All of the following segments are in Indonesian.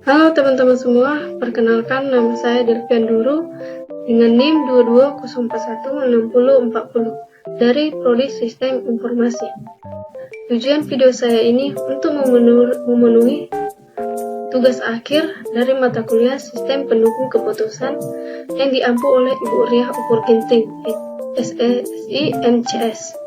Halo teman-teman semua, perkenalkan nama saya Delvian Duru dengan NIM 22041640 dari Prodi Sistem Informasi. Tujuan video saya ini untuk memenuhi tugas akhir dari mata kuliah Sistem Pendukung Keputusan yang diampu oleh Ibu Riah Ukur Ginting, SSI MCS.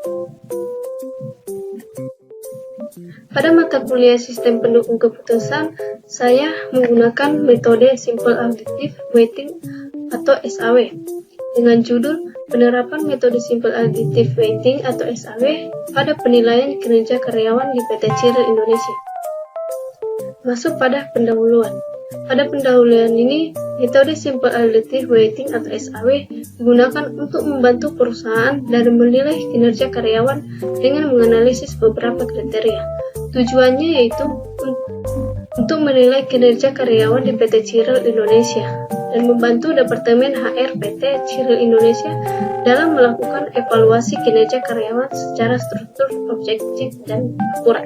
Pada mata kuliah Sistem Pendukung Keputusan, saya menggunakan metode Simple Additive Weighting atau SAW dengan judul Penerapan Metode Simple Additive Weighting atau SAW pada penilaian kinerja karyawan di PT Cirel Indonesia. Masuk pada pendahuluan. Pada pendahuluan ini, metode Simple Additive Weighting atau SAW digunakan untuk membantu perusahaan dalam menilai kinerja karyawan dengan menganalisis beberapa kriteria. Tujuannya yaitu untuk menilai kinerja karyawan di PT Cirel Indonesia dan membantu Departemen HR PT Cirel Indonesia dalam melakukan evaluasi kinerja karyawan secara struktur, objektif, dan akurat.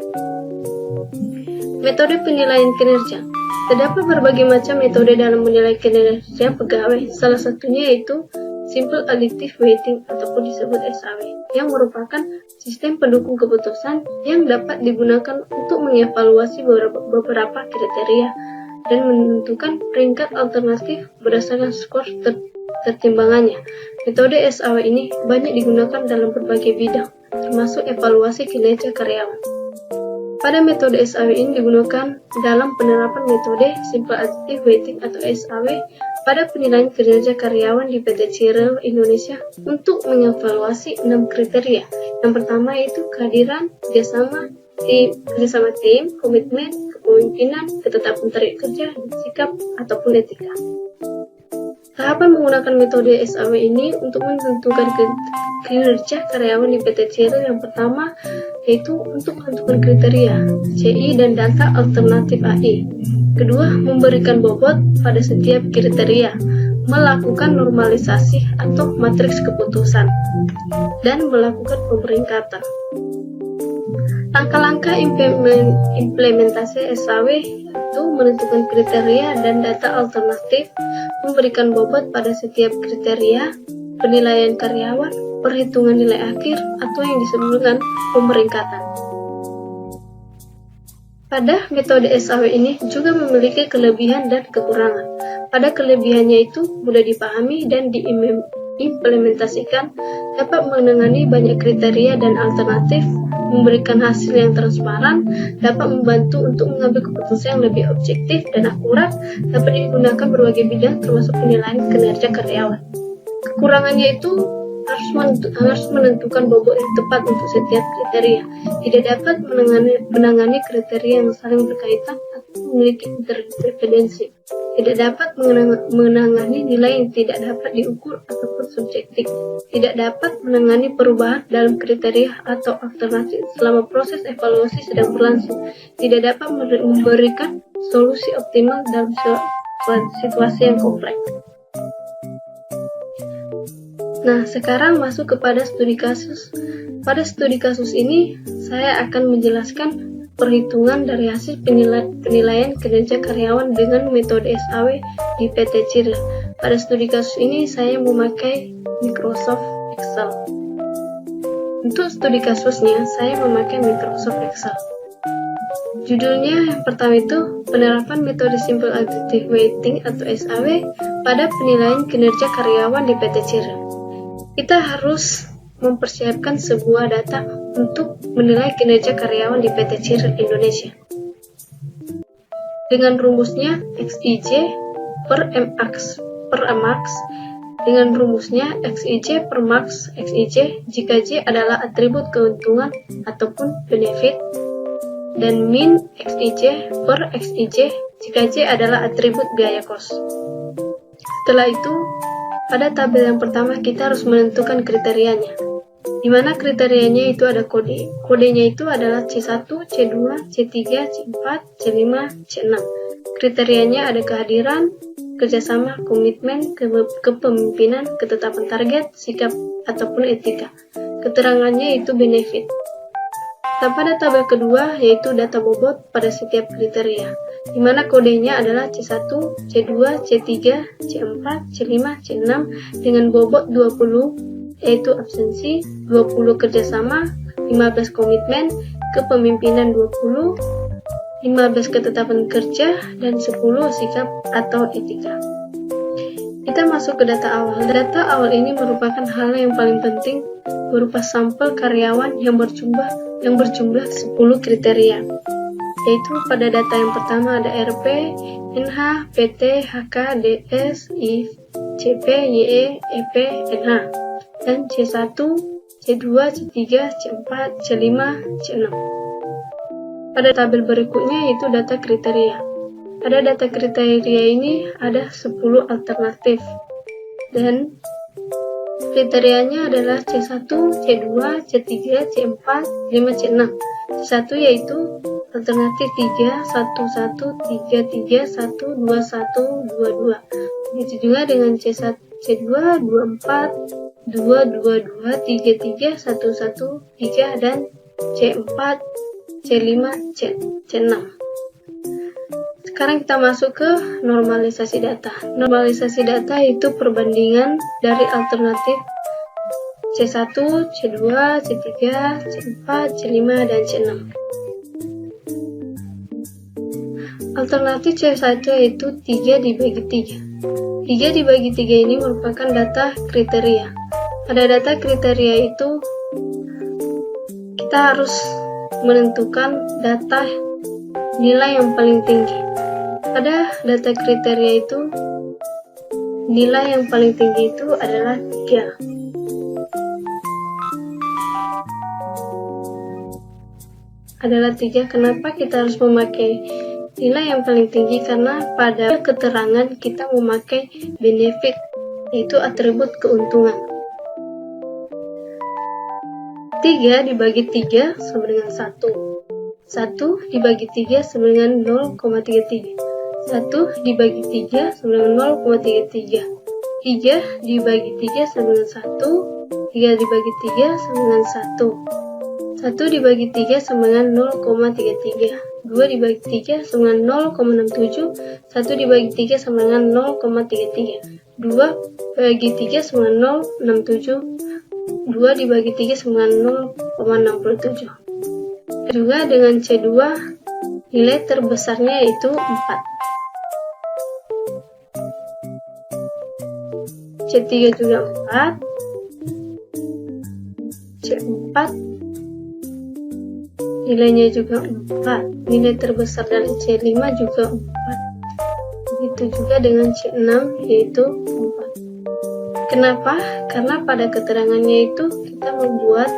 Metode penilaian kinerja. Terdapat berbagai macam metode dalam menilai kinerja pegawai, salah satunya yaitu Simple Additive Weighting ataupun disebut SAW, yang merupakan sistem pendukung keputusan yang dapat digunakan untuk mengevaluasi beberapa kriteria dan menentukan peringkat alternatif berdasarkan skor tertimbangannya. Metode SAW ini banyak digunakan dalam berbagai bidang, termasuk evaluasi kinerja karyawan. Pada metode SAW ini digunakan dalam penerapan metode Simple Additive Weighting atau SAW pada penilaian kinerja karyawan di PT Cirel Indonesia untuk mengevaluasi 6 kriteria. Yang pertama yaitu kehadiran, kerjasama tim, komitmen, kepemimpinan, ketetapan target kerja, sikap ataupun etika. Tahapan menggunakan metode SAW ini untuk menentukan kinerja karyawan di PT Cirel yang pertama yaitu untuk menentukan kriteria, CI dan data alternatif AI. Kedua, memberikan bobot pada setiap kriteria, melakukan normalisasi atau matriks keputusan, dan melakukan pemeringkatan. Langkah-langkah implementasi SAW itu menentukan kriteria dan data alternatif, memberikan bobot pada setiap kriteria, penilaian karyawan, perhitungan nilai akhir, atau yang disebut dengan pemeringkatan. Pada metode SAW ini juga memiliki kelebihan dan kekurangan. Pada kelebihannya itu mudah dipahami dan diimplementasikan, dapat menangani banyak kriteria dan alternatif, memberikan hasil yang transparan, dapat membantu untuk mengambil keputusan yang lebih objektif dan akurat, dapat digunakan berbagai bidang termasuk penilaian kinerja karyawan. Kekurangannya itu harus menentukan bobot yang tepat untuk setiap kriteria, tidak dapat menangani kriteria yang saling berkaitan atau memiliki interdependensi, tidak dapat menangani nilai yang tidak dapat diukur ataupun subjektif, tidak dapat menangani perubahan dalam kriteria atau alternatif selama proses evaluasi sedang berlangsung, tidak dapat memberikan solusi optimal dalam situasi yang kompleks. Nah, sekarang masuk kepada studi kasus. Pada studi kasus ini, saya akan menjelaskan perhitungan dari hasil penilaian kinerja karyawan dengan metode SAW di PT Cirel. Pada studi kasus ini, saya memakai Microsoft Excel. Untuk studi kasusnya, saya memakai Microsoft Excel. Judulnya yang pertama itu penerapan metode Simple Additive Weighting atau SAW pada penilaian kinerja karyawan di PT Cirel. Kita harus mempersiapkan sebuah data untuk menilai kinerja karyawan di PT Cirel Indonesia. Dengan rumusnya XIJ per MAX. Dengan rumusnya XIJ per MAX XIJ jika J adalah atribut keuntungan ataupun benefit, dan min XIJ per XIJ jika J adalah atribut biaya kos. Setelah itu, pada tabel yang pertama kita harus menentukan kriterianya, di mana kriterianya itu ada kode. Kodenya itu adalah C1, C2, C3, C4, C5, C6. Kriterianya ada kehadiran, kerjasama, komitmen, kepemimpinan, ketetapan target, sikap, ataupun etika. Keterangannya itu benefit. Dan pada tabel kedua yaitu data bobot pada setiap kriteria. di mana kodenya adalah C1, C2, C3, C4, C5, C6 dengan bobot 20, yaitu absensi, 20 kerjasama, 15 komitmen, kepemimpinan 20, 15 ketetapan kerja, dan 10 sikap atau etika. Kita masuk ke data awal. Data awal ini merupakan hal yang paling penting berupa sampel karyawan yang berjumlah 10 kriteria. Yaitu pada data yang pertama ada RP, NH, PT, HK, DS, IV, CP, YE, EP, NH, dan C1, C2, C3, C4, C5, C6. Pada tabel berikutnya yaitu data kriteria. Pada data kriteria ini ada 10 alternatif dan kriterianya adalah C1, C2, C3, C4, C5, C6. C1 yaitu alternatif 3, 1, 1, 3, 3, 1, 2, 1, 2, 2. Begitu juga dengan C1, C2, 2, 4, 2, 2, 2, 3, 3, 1, 1, 3, dan C4, C5, C6. Sekarang kita masuk ke normalisasi data. Normalisasi data itu perbandingan dari alternatif C1, C2, C3, C4, C5, dan C6. Alternatif C1 yaitu 3 dibagi 3. 3 dibagi 3 ini merupakan data kriteria. Pada data kriteria itu kita harus menentukan data nilai yang paling tinggi. Pada data kriteria itu nilai yang paling tinggi itu adalah 3. Adalah 3. Kenapa kita harus memakai nilai yang paling tinggi? Karena pada keterangan kita memakai benefit, yaitu atribut keuntungan. 3 dibagi 3 sama dengan 1. 1 dibagi 3 sama dengan 0,33. 1 dibagi 3 sama dengan 0,33. 3 dibagi 3 sama dengan 1. 3 dibagi 3 sama dengan 1. 1 dibagi 3 sama dengan 0,33. 2 dibagi 3 sama dengan 0,67. 1 dibagi 3 sama dengan 0,33. 2 bagi 3 sama dengan 0,67. 2 dibagi 3 sama dengan 0,67. Juga dengan C2 nilai terbesarnya yaitu 4. C3 juga 4. C4 nilainya juga 4. Nilai terbesar dari C5 juga 4. Begitu juga dengan C6 yaitu 4. Kenapa? Karena pada keterangannya itu kita membuat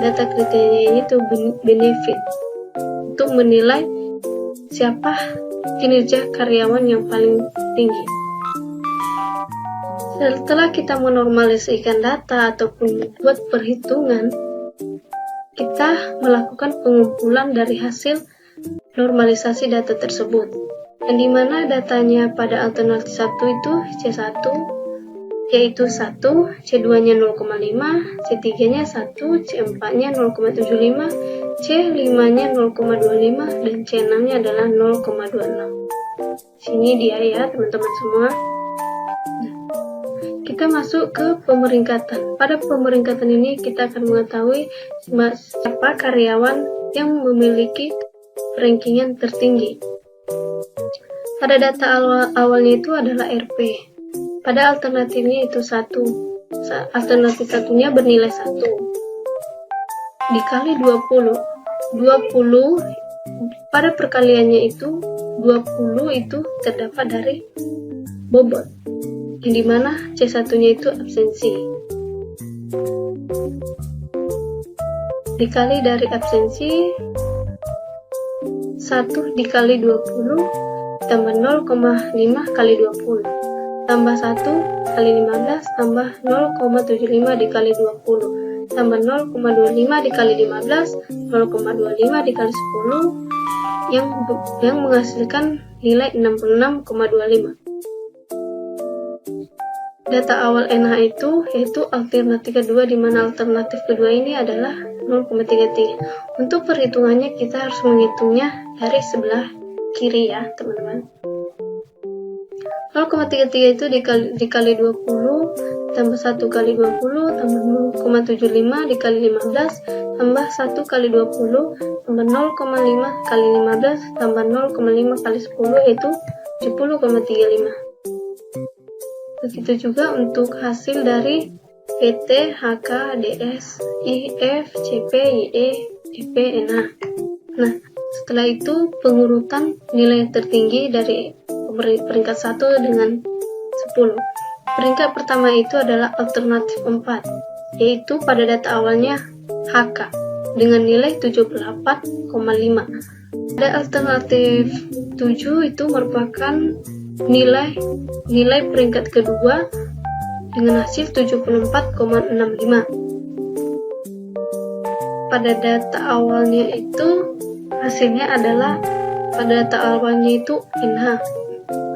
data kriteria ini itu benefit untuk menilai siapa kinerja karyawan yang paling tinggi. Setelah kita menormalisasikan data ataupun membuat perhitungan, kita melakukan pengumpulan dari hasil normalisasi data tersebut. Yang dimana datanya pada alternatif 1 itu C1 yaitu 1, C2-nya 0,5, C3-nya 1, C4-nya 0,75, C5-nya 0,25, dan C6-nya adalah 0,26. Sini dia ya teman-teman semua. Kita masuk ke pemeringkatan. Pada pemeringkatan ini kita akan mengetahui siapa karyawan yang memiliki rankingan tertinggi. Pada data awalnya itu adalah RP. Pada alternatifnya itu 1. Alternatif satunya bernilai 1. Dikali 20. 20 pada perkaliannya itu 20 itu terdapat dari bobot. Yang dimana C1-nya itu absensi. Dikali dari absensi 1 dikali 20 tambah 0,5 kali 20 tambah 1 kali 15 tambah 0,75 dikali 20 tambah 0,25 dikali 15 0,25 dikali 10 yang menghasilkan nilai 66,25. Data awal NH itu yaitu alternatif kedua, di mana alternatif kedua ini adalah 0,33. Untuk perhitungannya kita harus menghitungnya dari sebelah kiri ya teman-teman. 0,33 itu dikali 20 tambah 1 kali 20 tambah 0,75 dikali 15 tambah 1 kali 20 tambah 0,5 kali 15 tambah 0,5 kali 10 yaitu 70,35. Begitu juga untuk hasil dari PT, HK, DS, IF, CP, YE, DP, NA. Nah, setelah itu pengurutan nilai tertinggi dari peringkat 1 dengan 10. Peringkat pertama itu adalah alternatif 4, yaitu pada data awalnya HK dengan nilai 78,5. Pada alternatif 7 itu merupakan nilai peringkat kedua dengan hasil 74,65. Pada data awalnya itu hasilnya adalah pada data awalnya itu NH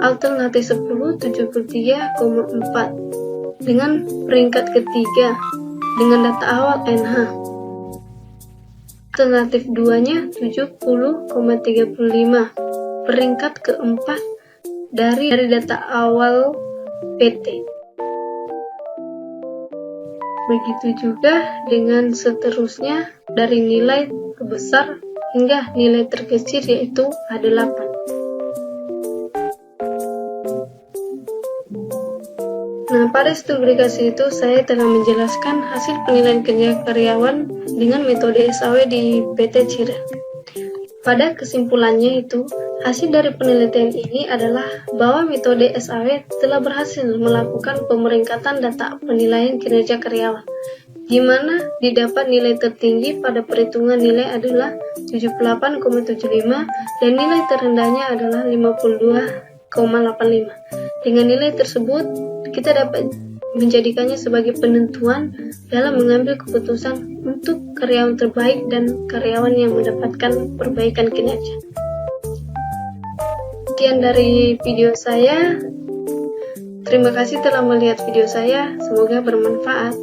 alternatif 10 73,4 dengan peringkat ketiga dengan data awal NH. Alternatif 2-nya 70,35, peringkat keempat dari data awal PT. Begitu juga dengan seterusnya dari nilai terbesar hingga nilai terkecil yaitu A8. Nah, pada studi itu saya telah menjelaskan hasil penilaian kinerja karyawan dengan metode SAW di PT Cira. Pada kesimpulannya itu, hasil dari penelitian ini adalah bahwa metode SAW telah berhasil melakukan pemeringkatan data penilaian kinerja karyawan, di mana didapat nilai tertinggi pada perhitungan nilai adalah 78,75 dan nilai terendahnya adalah 52,85. Dengan nilai tersebut, kita dapat menjadikannya sebagai penentuan dalam mengambil keputusan untuk karyawan terbaik dan karyawan yang mendapatkan perbaikan kinerja. Sekian dari video saya. Terima kasih telah melihat video saya. Semoga bermanfaat.